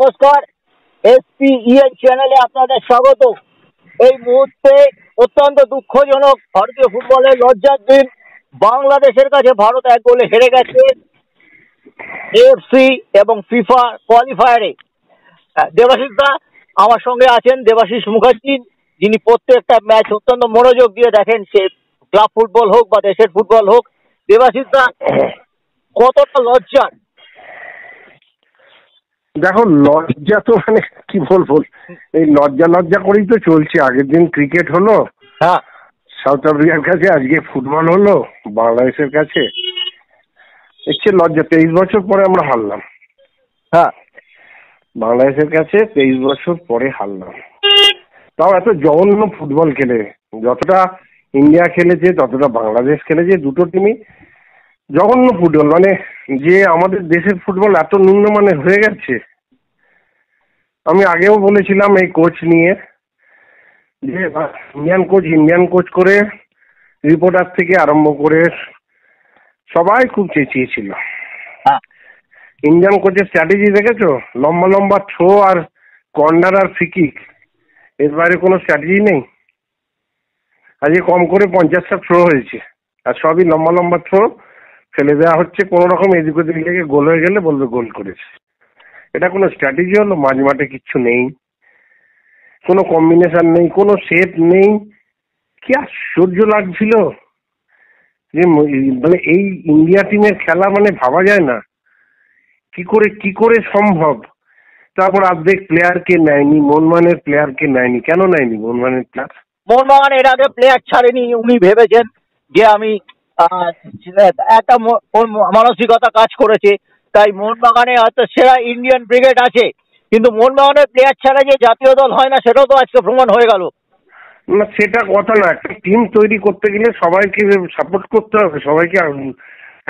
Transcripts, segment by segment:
নমস্কার, SPEN চ্যানেলে আপনাদের স্বাগত। এই মুহূর্তে অত্যন্ত দুঃখজনক, ভারতীয় ফুটবলের লজ্জার দিন। বাংলাদেশের কাছে ভারত 1 গোলে হেরে গেছে AFC এবং ফিফা কোয়ালিফায়ারে। দেবাশিস দা আমার সঙ্গে আছেন, দেবাশিস মুখার্জি, যিনি প্রত্যেকটা ম্যাচ অত্যন্ত মনোযোগ দিয়ে দেখেন, সে ক্লাব ফুটবল হোক বা দেশের ফুটবল হোক। দেবাশিস দা, কতটা লজ্জার? দেখো, লজ্জা তো মানে কি বলবো, এই লজ্জা করেই তো চলছে। আগের দিন ক্রিকেট হলো, হ্যাঁ, সাউথ আফ্রিকার কাছে, আজকে ফুটবল হলো বাংলাদেশের কাছে। হচ্ছে লজ্জা, 23 বছর পরে আমরা হারলাম। হ্যাঁ, বাংলাদেশের কাছে 23 বছর পরে হারলাম, তাও এত জঘন্য ফুটবল খেলে। যতটা ইন্ডিয়া খেলেছে ততটা বাংলাদেশ খেলেছে, দুটো টিমই জঘন্য ফুটবল। মানে যে আমাদের দেশের ফুটবল এত নিম্নমানের হয়ে গেছে। আমি আগেও বলেছিলাম এই কোচ নিয়ে, যে ইন্ডিয়ান কোচ করে রিপোর্টার থেকে আরম্ভ করে সবাই খুব চেঁচিয়েছিল। ইন্ডিয়ান কোচের স্ট্র্যাটেজি দেখেছো? লম্বা লম্বা থ্রো আর কর্নার আর ফ্রিকিক, এর বাইরে কোনো স্ট্র্যাটেজি নেই। আজকে কম করে 50টা থ্রো হয়েছে, আর সবই লম্বা লম্বা থ্রো ফেলে দেওয়া হচ্ছে। কোনো রকম এদিক ওদিক লেগে গোল হয়ে গেলে বলবে গোল করেছে। এটা কোনো স্ট্র্যাটেজি হলো? মাঝ মাঠে কিচ্ছু নেই, কোনো কম্বিনেশন নেই, কোনো সেট নেই। কি আশ্চর্য লাগছিল যে মানে এই ইন্ডিয়া টিমের খেলা মানে ভাবা যায় না কি করে সম্ভব। তারপর অর্ধেক প্লেয়ারকে নেয়নি, মোহনবাগানের প্লেয়ারকে নেয়নি। কেন নেয়নি মোহনবাগানের প্লেয়ার? মোহনবাগান এর আগে প্লেয়ার ছাড়েনি। উনি ভেবেছেন যে আমি একটা মানসিকতা কাজ করেছে, তাই মোহনবাগানে হয়তো সেরা ইন্ডিয়ান ব্রিগেড আছে, কিন্তু মোহনবাগানের প্লেয়ার ছাড়া যে জাতীয় দল হয় না, সেটাও তো আজকে প্রমাণ হয়ে গেল। না, সেটা কথা না। একটা টিম তৈরি করতে গেলে সবাইকে সাপোর্ট করতে হবে, সবাইকে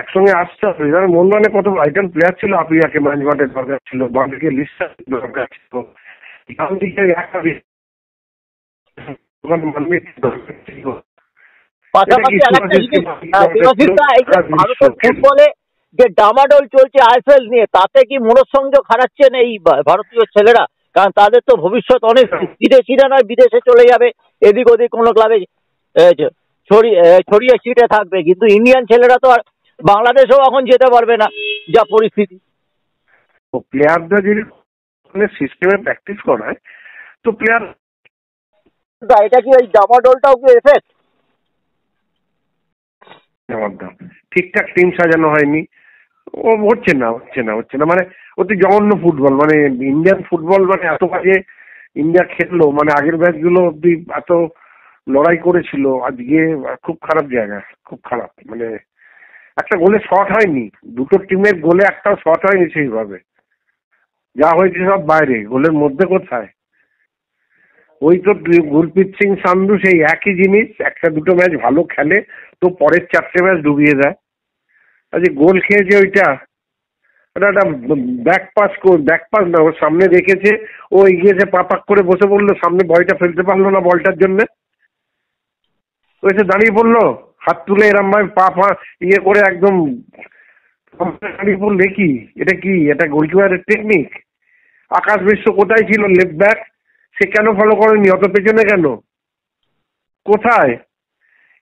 একসঙ্গে আসতে হবে। যেমন মোহনবাগানে কত আইটেম প্লেয়ার ছিল, আপিয়াকে ম্যানেজমেন্টের দরকার ছিল, বাঁদিকে লিস্টার দরকার ছিল, ডান দিকে পাশাপাশি ভারতের ফুটবলে যে ডামাডোল চলছে IPL নিয়ে, তাতে কি মনোসংযোগ হারাচ্ছেন এই ভারতীয় ছেলেরা? কারণ তাদের তো ভবিষ্যৎ অনেক বিদেশিরা নয়, বিদেশে চলে যাবে, এদিক ওদিক কোনো ক্লাবে ছড়িয়ে ছিটে থাকবে, কিন্তু ইন্ডিয়ান ছেলেরা তো আর বাংলাদেশেও এখন যেতে পারবে না, যা পরিস্থিতি। প্লেয়াররা যদি সিস্টেমে প্র্যাকটিস করায় তো প্লেয়ার, এটা কি ওই ডামাডোলটাও কি এফেক্ট? ঠিকঠাক টিম সাজানো হয়নি, ও হচ্ছে না মানে অতি জঘন্য ফুটবল। মানে ইন্ডিয়ান ফুটবল মানে এত বাজে ইন্ডিয়া খেললো, মানে আগের ম্যাচ গুলো অব্দি এত লড়াই করেছিল, আজকে খুব খারাপ জায়গা, খুব খারাপ। মানে একটা গোলে শট হয়নি, দুটো টিমের গোলে একটাও শট হয়নি সেইভাবে। যা হয়েছে সব বাইরে, গোলের মধ্যে কোথায়? ওই তো গুরপ্রীত সিং সান্ধু সেই একই জিনিস, একটা দুটো ম্যাচ ভালো খেলে তো পরের 4টে ম্যাচ ডুবিয়ে দেয়। আজ গোল খেয়েছে ওইটা, ওটা একটা ব্যাক পাস না, ওর সামনে রেখেছে, ও এগিয়েছে, পাক করে বসে পড়লো, সামনে বলটা ফেলতে পারলো না বলটার জন্য, ও এসে দাঁড়িয়ে পড়লো হাত তুলে এরম ভাবে পা ইয়ে করে একদম দাঁড়িয়ে পড়লে। কি এটা? কি এটা গোলকিপারের টেকনিক? আকাশ বিশ্ব কোথায় ছিল লেফট ব্যাক? সে কেন ফলো করেনি? অত পেছনে কেন? কোথায়?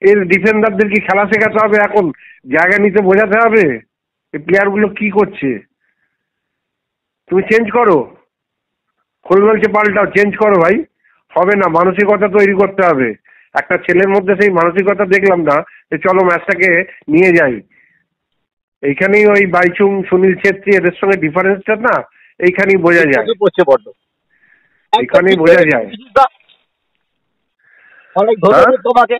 এর ডিফেন্ডারদের কি খেলা শেখাতে হবে এখন? জায়গা নিতে বোঝাতে হবে এই প্লেয়ার গুলো কি করছে? তুমি চেঞ্জ করো, খোল বলছে পাল্টাও, চেঞ্জ করো ভাই। হবে না, মানসিকতা তৈরি করতে হবে। একটা ছেলের মধ্যে সেই মানসিকতা দেখলাম না যে চলো ম্যাচটাকে নিয়ে যাই। এইখানেই ওই বাইচুং, সুনীল ছেত্রী, এদের সঙ্গে ডিফারেন্সটা না এইখানেই বোঝা যায়, এইখানেই বোঝা যায়। অনেক ধন্যবাদ তোমাকে।